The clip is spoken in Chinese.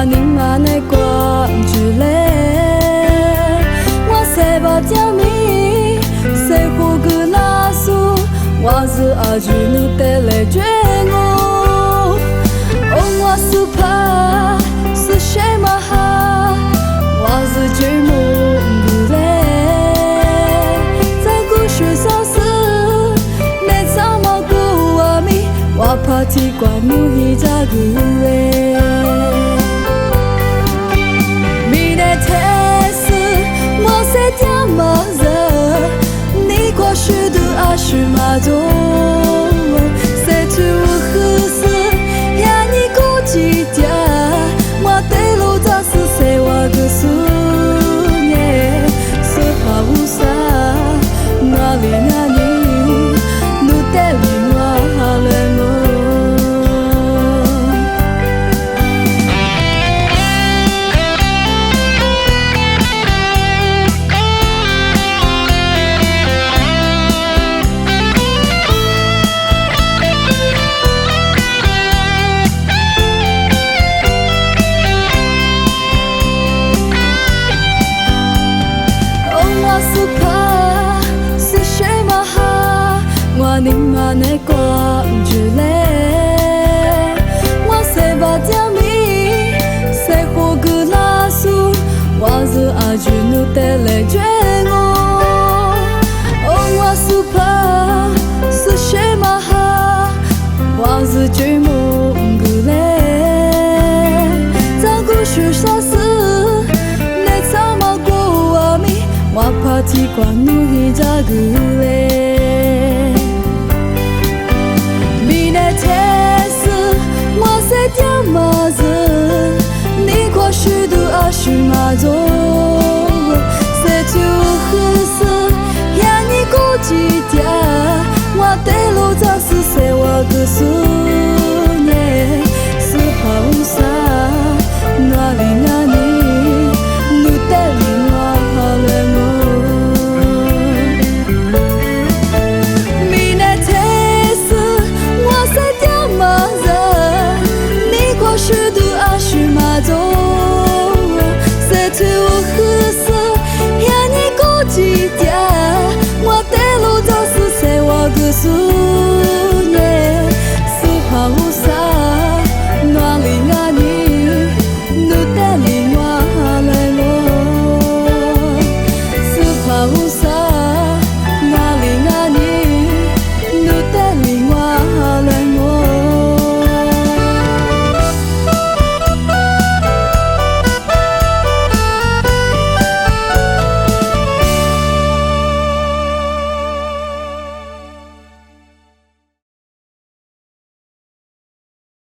我宁嘛内关之嘞，我谁把家米，谁胡个那苏，我是阿居努得来绝我，我是怕是谁嘛哈，我是追梦不嘞，在故事上是没怎么过阿米，我怕提关努一家个嘞。你过去的阿是马多，谁去我何事？呀，你过几天？我对路咋是谁我个苏呢？是怕无啥，哪里哪里，路得里我来么？你嘛内关之嘞，我谁把家米，谁活个那苏，我是阿居努得来追我，我是怕是谁嘛哈，我是追梦个嘞，在故事上是没怎么过阿米，我怕提关努一家个嘞。